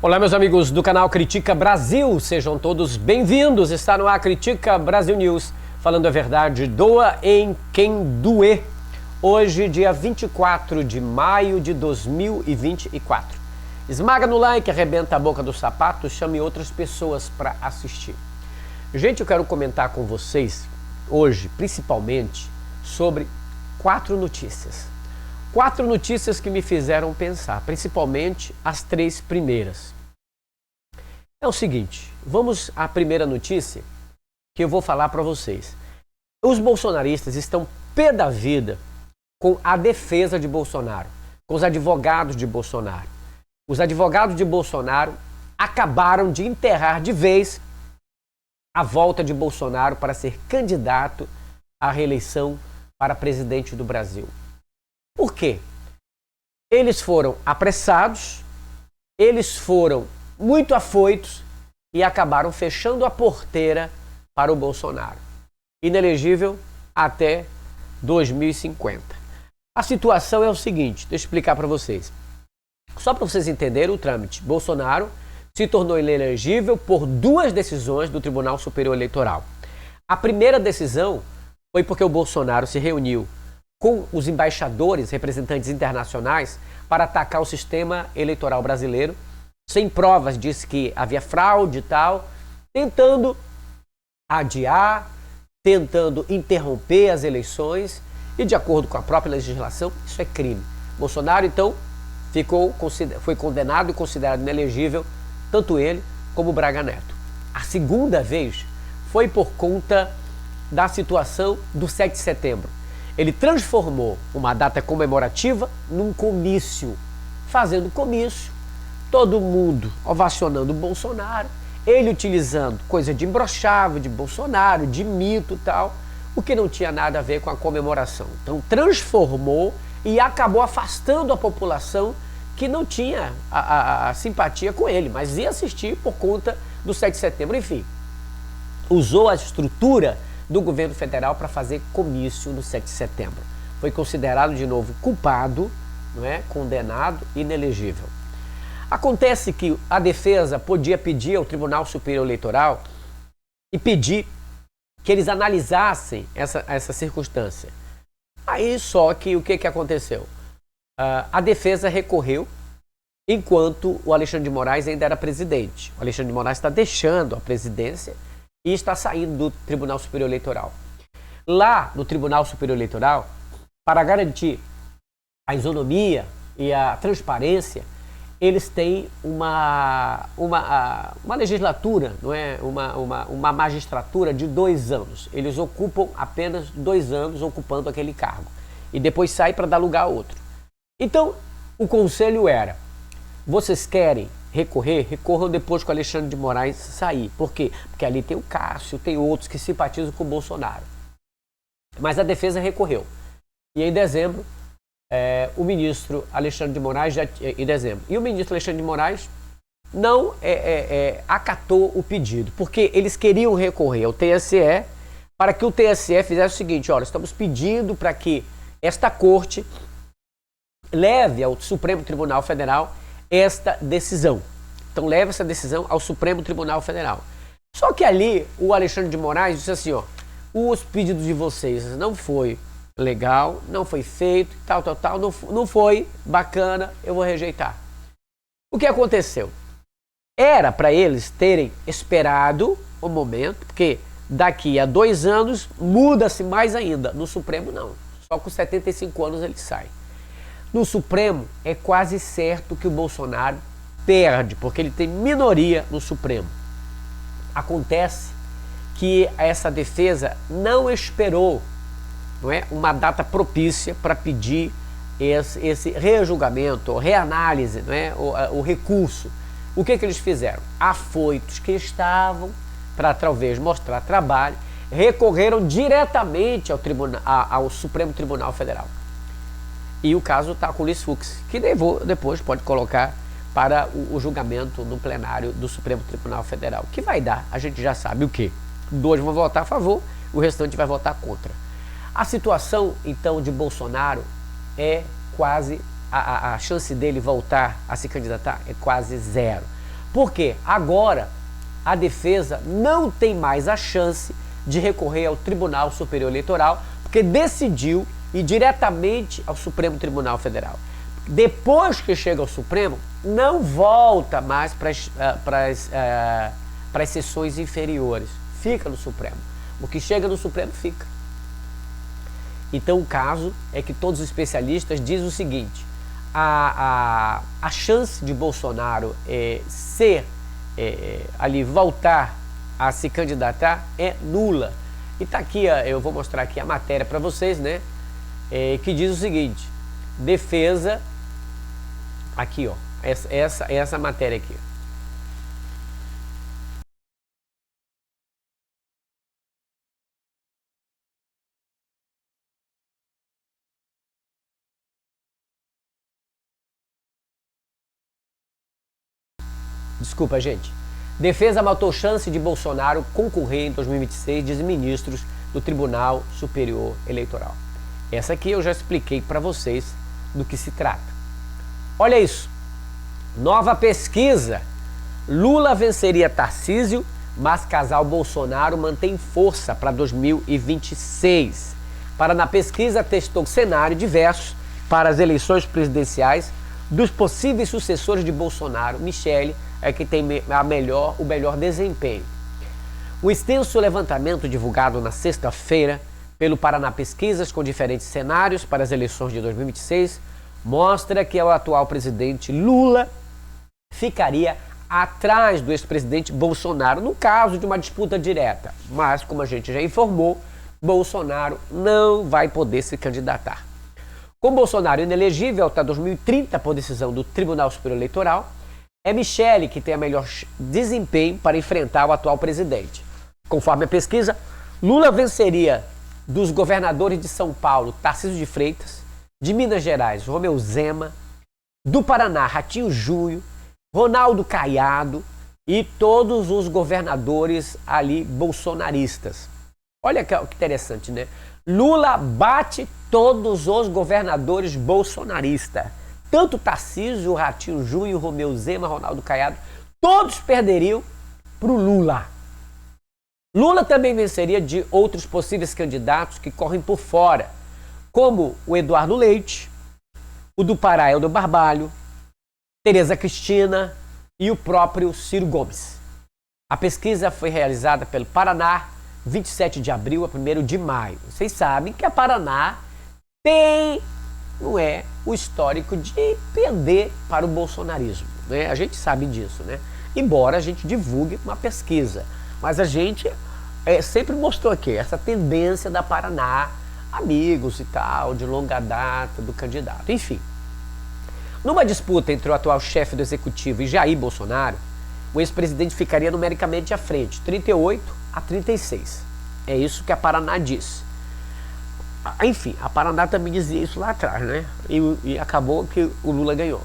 Olá, meus amigos do canal Critica Brasil, sejam todos bem-vindos. Está no ar Critica Brasil News, falando a verdade, doa em quem doer. Hoje, dia 24 de maio de 2024. Esmaga no like, arrebenta a boca do sapato, chame outras pessoas para assistir. Gente, eu quero comentar com vocês hoje, principalmente, sobre 4 notícias. 4 notícias que me fizeram pensar, principalmente as 3 primeiras. É o seguinte, vamos à primeira notícia que eu vou falar para vocês. Os bolsonaristas estão pé da vida com a defesa de Bolsonaro, com os advogados de Bolsonaro. Os advogados de Bolsonaro acabaram de enterrar de vez a volta de Bolsonaro para ser candidato à reeleição para presidente do Brasil. Por quê? Eles foram apressados, eles foram muito afoitos e acabaram fechando a porteira para o Bolsonaro. Inelegível até 2050. A situação é o seguinte, deixa eu explicar para vocês. Só para vocês entenderem o trâmite, Bolsonaro se tornou inelegível por 2 decisões do Tribunal Superior Eleitoral. A primeira decisão foi porque o Bolsonaro se reuniu com os embaixadores, representantes internacionais, para atacar o sistema eleitoral brasileiro, sem provas, disse que havia fraude e tal, tentando adiar, tentando interromper as eleições, e de acordo com a própria legislação, isso é crime. Bolsonaro, então, foi condenado e considerado inelegível, tanto ele como o Braga Neto. A segunda vez foi por conta da situação do 7 de setembro. Ele transformou uma data comemorativa num comício, fazendo comício, todo mundo ovacionando o Bolsonaro, ele utilizando coisa de imbrochável, de Bolsonaro, de mito e tal, o que não tinha nada a ver com a comemoração. Então transformou e acabou afastando a população que não tinha a simpatia com ele, mas ia assistir por conta do 7 de setembro. Enfim, usou a estrutura do governo federal para fazer comício no 7 de setembro. Foi considerado de novo culpado, não é? Condenado, inelegível. Acontece que a defesa podia pedir ao Tribunal Superior Eleitoral e pedir que eles analisassem essa circunstância. Aí só que o que aconteceu? A defesa recorreu enquanto o Alexandre de Moraes ainda era presidente. O Alexandre de Moraes está deixando a presidência e está saindo do Tribunal Superior Eleitoral. Lá no Tribunal Superior Eleitoral, para garantir a isonomia e a transparência, eles têm uma legislatura, não é? uma magistratura de 2 anos. Eles ocupam apenas 2 anos ocupando aquele cargo. E depois sai para dar lugar a outro. Então, o conselho era, vocês querem recorrer? Recorram depois que o Alexandre de Moraes sair. Por quê? Porque ali tem o Cássio, tem outros que simpatizam com o Bolsonaro. Mas a defesa recorreu. E em dezembro, o ministro Alexandre de Moraes, e o ministro Alexandre de Moraes não acatou o pedido, porque eles queriam recorrer ao TSE para que o TSE fizesse o seguinte, olha, estamos pedindo para que esta corte leve ao Supremo Tribunal Federal esta decisão. Então leva essa decisão ao Supremo Tribunal Federal. Só que ali o Alexandre de Moraes disse assim, ó, os pedidos de vocês não foi legal, não foi feito, tal, não foi bacana, eu vou rejeitar. O que aconteceu? Era para eles terem esperado o momento, porque daqui a 2 anos muda-se mais ainda. No Supremo não, só com 75 anos ele sai. No Supremo é quase certo que o Bolsonaro perde, porque ele tem minoria no Supremo. Acontece que essa defesa não esperou, não é, uma data propícia para pedir esse rejulgamento, ou reanálise, não é, o recurso. O que eles fizeram? Afoitos que estavam para talvez mostrar trabalho, recorreram diretamente ao Supremo Tribunal Federal. E o caso está com o Luiz Fux, que depois pode colocar para o julgamento no plenário do Supremo Tribunal Federal. Que vai dar, a gente já sabe o quê? 2 vão votar a favor, o restante vai votar contra. A situação, então, de Bolsonaro é quase, a chance dele voltar a se candidatar é quase 0. Por quê? Agora a defesa não tem mais a chance de recorrer ao Tribunal Superior Eleitoral, porque decidiu ir diretamente ao Supremo Tribunal Federal. Depois que chega ao Supremo, não volta mais para as sessões inferiores, fica no Supremo. O que chega no Supremo fica. Então o caso é que todos os especialistas dizem o seguinte: a chance de Bolsonaro ali voltar a se candidatar é nula. E tá aqui, eu vou mostrar aqui a matéria para vocês, né? Que diz o seguinte: defesa, aqui ó, essa matéria aqui. Desculpa, gente. Defesa matou chance de Bolsonaro concorrer em 2026, dizem ministros do Tribunal Superior Eleitoral. Essa aqui eu já expliquei para vocês do que se trata. Olha isso. Nova pesquisa. Lula venceria Tarcísio, mas casal Bolsonaro mantém força para 2026. Na pesquisa testou cenário diversos para as eleições presidenciais dos possíveis sucessores de Bolsonaro. Michele é quem tem o melhor desempenho. O extenso levantamento divulgado na sexta-feira pelo Paraná Pesquisas, com diferentes cenários para as eleições de 2026, mostra que o atual presidente Lula ficaria atrás do ex-presidente Bolsonaro no caso de uma disputa direta. Mas, como a gente já informou, Bolsonaro não vai poder se candidatar. Com Bolsonaro inelegível até 2030 por decisão do Tribunal Superior Eleitoral, é Michele que tem o melhor desempenho para enfrentar o atual presidente. Conforme a pesquisa, Lula venceria dos governadores de São Paulo, Tarcísio de Freitas, de Minas Gerais, Romeu Zema, do Paraná, Ratinho Júnior, Ronaldo Caiado e todos os governadores ali bolsonaristas. Olha que interessante, né? Lula bate todos os governadores bolsonaristas. Tanto Tarcísio, Ratinho Júnior, Romeu Zema, Ronaldo Caiado, todos perderiam para o Lula. Lula também venceria de outros possíveis candidatos que correm por fora, como o Eduardo Leite, o do Pará, Helder Barbalho, Tereza Cristina e o próprio Ciro Gomes. A pesquisa foi realizada pelo Paraná, 27 de abril a 1º de maio. Vocês sabem que a Paraná tem, não é, o histórico de perder para o bolsonarismo, né? A gente sabe disso, né? Embora a gente divulgue uma pesquisa, mas a gente sempre mostrou aqui essa tendência da Paraná, amigos e tal, de longa data do candidato. Enfim, numa disputa entre o atual chefe do executivo e Jair Bolsonaro, o ex-presidente ficaria numericamente à frente, 38-36. É isso que a Paraná diz. Enfim, a Paraná também dizia isso lá atrás, né? E acabou que o Lula ganhou.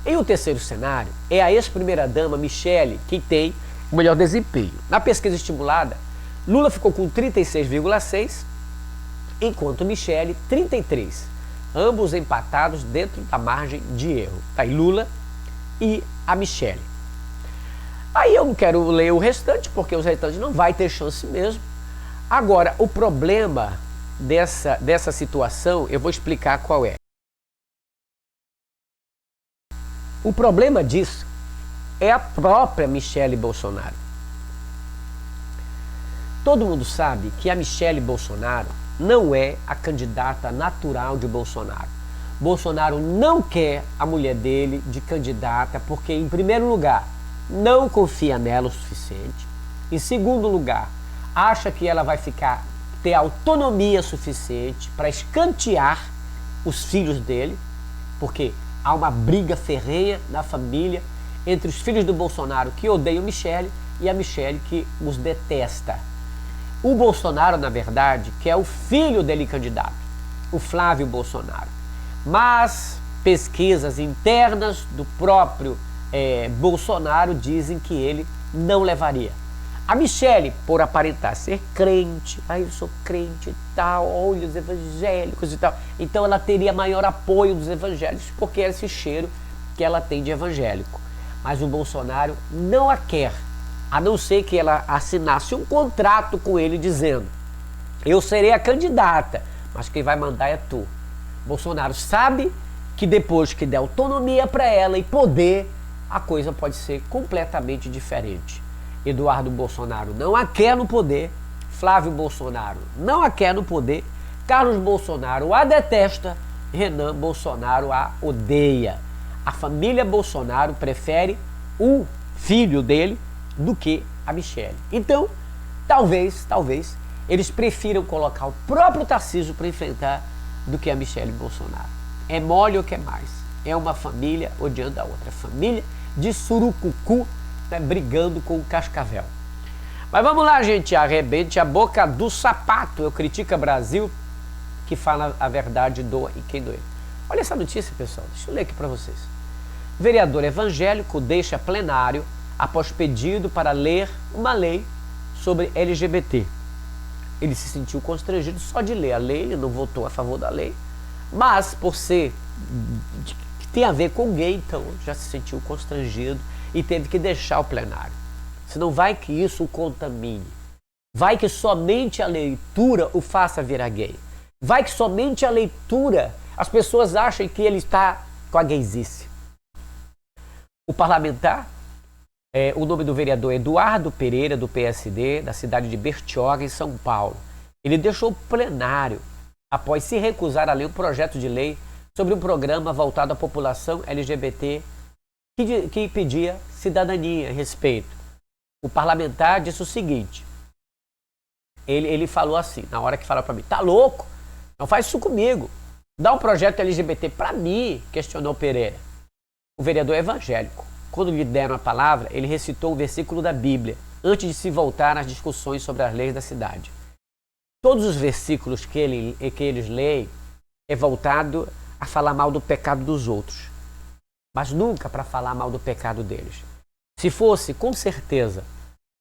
Em o terceiro cenário, é a ex-primeira-dama Michele quem tem o melhor desempenho. Na pesquisa estimulada, Lula ficou com 36,6, enquanto Michele 33. Ambos empatados dentro da margem de erro. Tá aí Lula e a Michele. Aí eu não quero ler o restante, porque os restantes não vai ter chance mesmo. Agora, o problema dessa situação, eu vou explicar qual é. O problema disso é a própria Michele Bolsonaro. Todo mundo sabe que a Michele Bolsonaro não é a candidata natural de Bolsonaro. Bolsonaro não quer a mulher dele de candidata porque, em primeiro lugar, não confia nela o suficiente. Em segundo lugar, acha que ela vai ter autonomia suficiente para escantear os filhos dele, porque há uma briga ferrenha na família entre os filhos do Bolsonaro que odeiam Michele e a Michele que os detesta. O Bolsonaro, na verdade, quer o filho dele candidato, o Flávio Bolsonaro. Mas pesquisas internas do próprio Bolsonaro dizem que ele não levaria. A Michele, por aparentar ser crente, eu sou crente e tal, olha os evangélicos e tal, então ela teria maior apoio dos evangélicos, porque é esse cheiro que ela tem de evangélico. mas o Bolsonaro não a quer, a não ser que ela assinasse um contrato com ele dizendo: eu serei a candidata, mas quem vai mandar é tu. Bolsonaro sabe que depois que der autonomia para ela e poder, a coisa pode ser completamente diferente. Eduardo Bolsonaro não a quer no poder, Flávio Bolsonaro não a quer no poder, Carlos Bolsonaro a detesta, Renan Bolsonaro a odeia. A família Bolsonaro prefere o filho dele do que a Michelle. Então, talvez, eles prefiram colocar o próprio Tarcísio para enfrentar do que a Michelle Bolsonaro. É mole ou quer mais? É uma família odiando a outra. Família de surucucu, né, brigando com o cascavel. Mas vamos lá, gente. Arrebente a boca do sapato. Eu Critica Brasil, que fala a verdade, doa e quem doer. Olha essa notícia, pessoal. Deixa eu ler aqui para vocês. Vereador evangélico deixa plenário após pedido para ler uma lei sobre LGBT. Ele se sentiu constrangido só de ler a lei, ele não votou a favor da lei, mas por ser que tem a ver com gay, então já se sentiu constrangido e teve que deixar o plenário. Senão vai que isso o contamine. Vai que somente a leitura o faça virar gay. Vai que somente a leitura as pessoas achem que ele está com a gaysice. O parlamentar, o nome do vereador é Eduardo Pereira, do PSD, da cidade de Bertioga, em São Paulo. Ele deixou o plenário após se recusar a ler um projeto de lei sobre um programa voltado à população LGBT que pedia cidadania e respeito. O parlamentar disse o seguinte, ele falou assim, na hora que falou para mim: tá louco? Não faz isso comigo. Dá um projeto LGBT para mim, questionou Pereira. O vereador é evangélico. Quando lhe deram a palavra, ele recitou um versículo da Bíblia, antes de se voltar às discussões sobre as leis da cidade. Todos os versículos que eles leem é voltado a falar mal do pecado dos outros, mas nunca para falar mal do pecado deles. Se fosse, com certeza,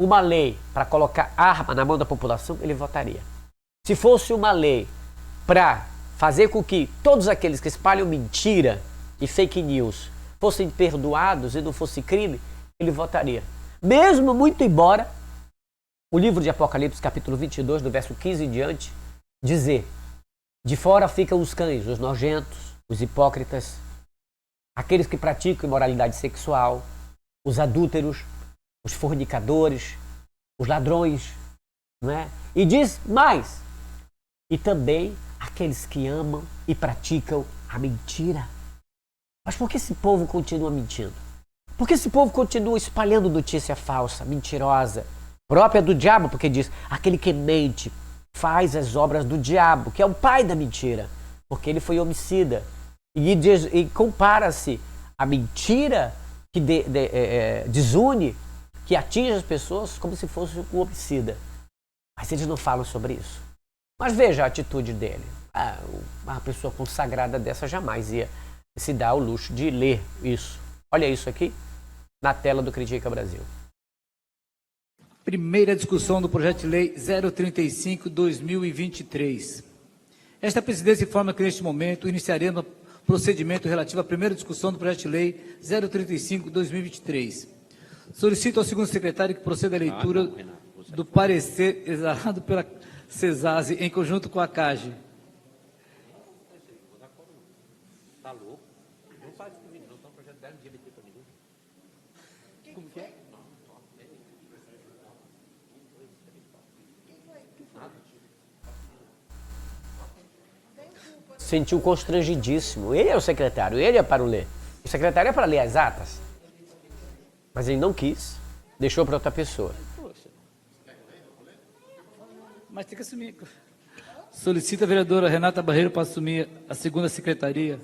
uma lei para colocar arma na mão da população, ele votaria. Se fosse uma lei para fazer com que todos aqueles que espalham mentira e fake news fossem perdoados e não fosse crime, ele votaria. Mesmo muito embora o livro de Apocalipse, capítulo 22, do verso 15 em diante, dizer: de fora ficam os cães, os nojentos, os hipócritas, aqueles que praticam imoralidade sexual, os adúlteros, os fornicadores, os ladrões, não é? E diz mais, e também aqueles que amam e praticam a mentira. Mas por que esse povo continua mentindo? Por que esse povo continua espalhando notícia falsa, mentirosa, própria do diabo? Porque diz, aquele que mente faz as obras do diabo, que é o pai da mentira, porque ele foi homicida. E compara-se a mentira que desune, que atinge as pessoas como se fosse um homicida. Mas eles não falam sobre isso. Mas veja a atitude dele. Uma pessoa consagrada dessa jamais ia se dar o luxo de ler isso. Olha isso aqui na tela do Critica Brasil. Primeira discussão do projeto de lei 035/2023. Esta presidência informa que neste momento iniciaremos o procedimento relativo à primeira discussão do projeto de lei 035/2023. Solicito ao segundo secretário que proceda à leitura do parecer exarado pela CESASE em conjunto com a CAGE. Tá louco? Não faz isso comigo, não. Tá um projeto de LGBT para ninguém. Como que é? Sentiu constrangidíssimo. Ele é o secretário, ele é para o ler. O secretário é para ler as atas. Mas ele não quis, deixou para outra pessoa. Poxa. Mas tem que assumir. Solicita a vereadora Renata Barreiro para assumir a segunda secretaria.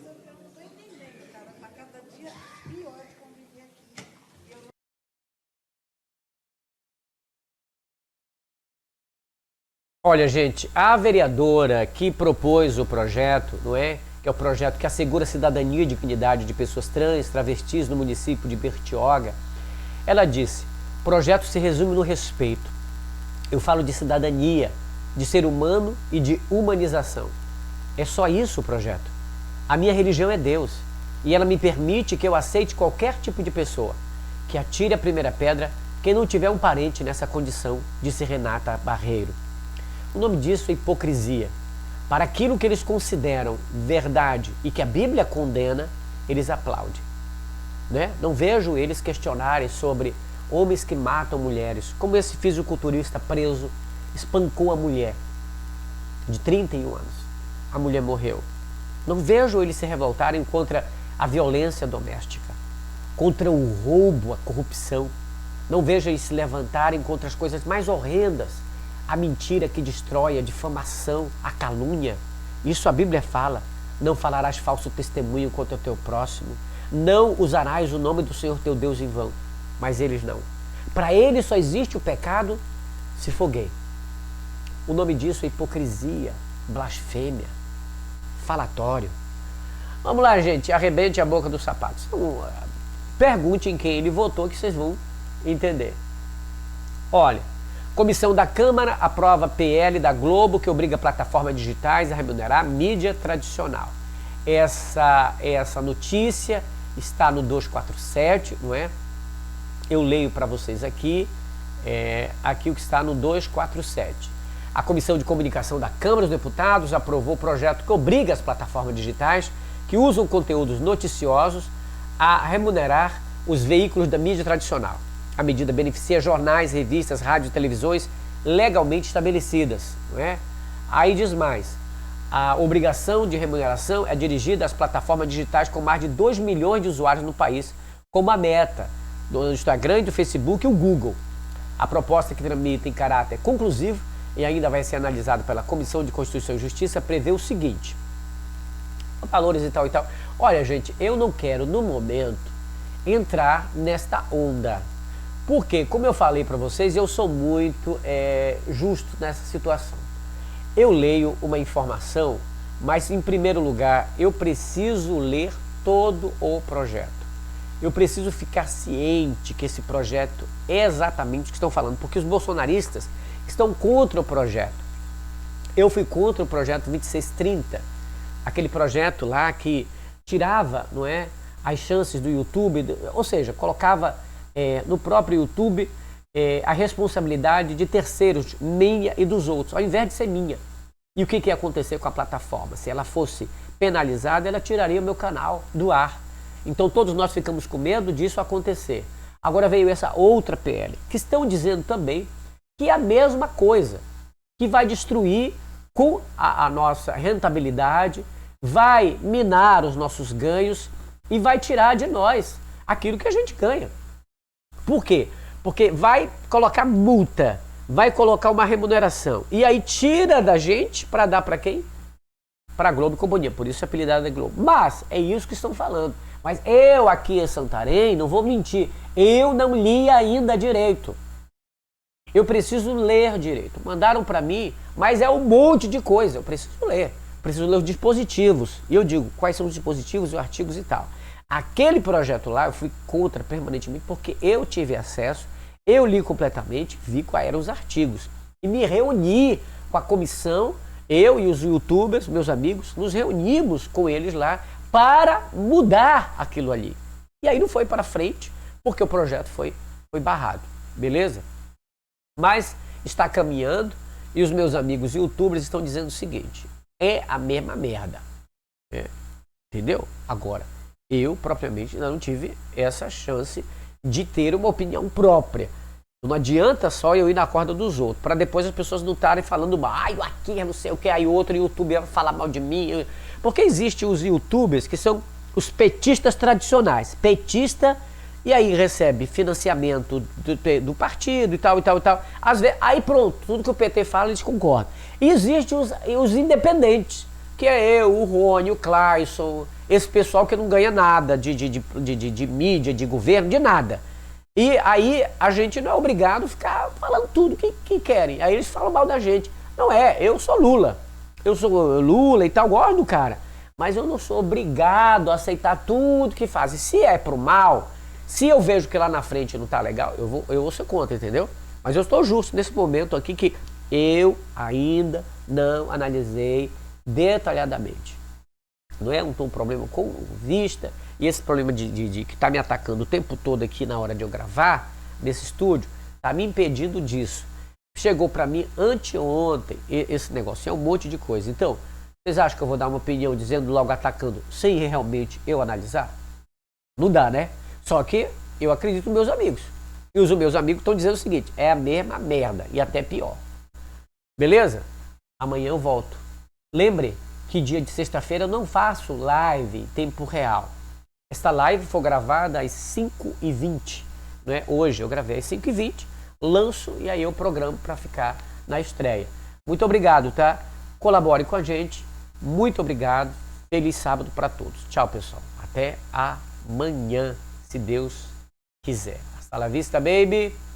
Olha, gente, a vereadora que propôs o projeto, não é? Que é o projeto que assegura a cidadania e dignidade de pessoas trans, travestis no município de Bertioga, ela disse: o projeto se resume no respeito. Eu falo de cidadania, de ser humano e de humanização. É só isso o projeto. A minha religião é Deus e ela me permite que eu aceite qualquer tipo de pessoa. que atire a primeira pedra quem não tiver um parente nessa condição, disse Renata Barreiro. O nome disso é hipocrisia. Para aquilo que eles consideram verdade e que a Bíblia condena, eles aplaudem. Né? Não vejo eles questionarem sobre homens que matam mulheres, como esse fisiculturista preso espancou a mulher de 31 anos. A mulher morreu. Não vejo eles se revoltarem contra a violência doméstica, contra o roubo, a corrupção. Não vejo eles se levantarem contra as coisas mais horrendas, a mentira que destrói, a difamação, a calúnia. Isso a Bíblia fala. Não falarás falso testemunho contra o teu próximo. Não usarás o nome do Senhor teu Deus em vão. Mas eles não. Para eles só existe o pecado se for gay. O nome disso é hipocrisia, blasfêmia, falatório. Vamos lá, gente, arrebente a boca dos sapatos. Então, pergunte em quem ele votou que vocês vão entender. Olha, comissão da Câmara aprova PL da Globo que obriga plataformas digitais a remunerar mídia tradicional. Essa notícia está no 247, não é? Eu leio para vocês aqui, aqui o que está no 247. A Comissão de Comunicação da Câmara dos Deputados aprovou o projeto que obriga as plataformas digitais que usam conteúdos noticiosos a remunerar os veículos da mídia tradicional. A medida beneficia jornais, revistas, rádios e televisões legalmente estabelecidas. Não é? Aí diz mais, a obrigação de remuneração é dirigida às plataformas digitais com mais de 2 milhões de usuários no país, como a Meta, do Instagram, do Facebook e o Google. A proposta, que tramita em caráter conclusivo e ainda vai ser analisada pela Comissão de Constituição e Justiça, prevê o seguinte: valores e tal e tal. Olha, gente, eu não quero, no momento, entrar nesta onda. Porque, como eu falei para vocês, eu sou muito justo nessa situação. Eu leio uma informação, mas, em primeiro lugar, eu preciso ler todo o projeto. Eu preciso ficar ciente que esse projeto é exatamente o que estão falando, porque os bolsonaristas estão contra o projeto. Eu fui contra o projeto 2630, aquele projeto lá que tirava, não é, as chances do YouTube, ou seja, colocava no próprio YouTube a responsabilidade de terceiros, minha e dos outros, ao invés de ser minha. E o que ia acontecer com a plataforma? Se ela fosse penalizada, ela tiraria o meu canal do ar. Então todos nós ficamos com medo disso acontecer. Agora veio essa outra PL, que estão dizendo também que é a mesma coisa, que vai destruir com a nossa rentabilidade, vai minar os nossos ganhos e vai tirar de nós aquilo que a gente ganha. Por quê? Porque vai colocar multa, vai colocar uma remuneração e aí tira da gente para dar para quem? Para a Globo e companhia, por isso é apelidada de Globo. Mas é isso que estão falando. Mas eu aqui em Santarém, não vou mentir, eu não li ainda direito. Eu preciso ler direito. Mandaram para mim, mas é um monte de coisa. Eu preciso ler. Preciso ler os dispositivos. E eu digo quais são os dispositivos e os artigos e tal. Aquele projeto lá eu fui contra permanentemente porque eu tive acesso, eu li completamente, vi quais eram os artigos. E me reuni com a comissão, eu e os youtubers, meus amigos, nos reunimos com eles lá para mudar aquilo ali. E aí não foi para frente porque o projeto foi barrado. Beleza? Mas está caminhando e os meus amigos youtubers estão dizendo o seguinte: é a mesma merda. Entendeu? Agora, eu propriamente ainda não tive essa chance de ter uma opinião própria. Não adianta só eu ir na corda dos outros, para depois as pessoas não estarem falando mal, aqui é não sei o que, aí outro youtuber vai falar mal de mim. Porque existem os youtubers que são os petistas tradicionais. Petista, e aí recebe financiamento do partido e tal, e tal, e tal. Às vezes, aí pronto, tudo que o PT fala eles concordam. E existem os independentes, que é eu, o Rony, o Clayson, esse pessoal que não ganha nada de mídia, de governo, de nada. E aí a gente não é obrigado a ficar falando tudo que querem. Aí eles falam mal da gente. Não é, eu sou Lula. Eu sou Lula e tal, gosto do cara. Mas eu não sou obrigado a aceitar tudo que fazem. Se é pro mal, se eu vejo que lá na frente não tá legal, eu vou ser contra, entendeu? Mas eu estou justo nesse momento aqui que eu ainda não analisei detalhadamente. não é um problema com vista, e esse problema de que está me atacando o tempo todo aqui na hora de eu gravar, nesse estúdio, está me impedindo disso. Chegou para mim anteontem esse negócio, é um monte de coisa. Então, vocês acham que eu vou dar uma opinião dizendo logo atacando, sem realmente eu analisar? Não dá, né? Só que eu acredito nos meus amigos. E os meus amigos estão dizendo o seguinte, é a mesma merda e até pior. Beleza? Amanhã eu volto. Lembre que dia de sexta-feira eu não faço live em tempo real. Esta live foi gravada às 5h20. Né? Hoje eu gravei às 5h20, lanço e aí eu programo para ficar na estreia. Muito obrigado, tá? Colabore com a gente. Muito obrigado. Feliz sábado para todos. Tchau, pessoal. Até amanhã, se Deus quiser. Hasta la vista, baby.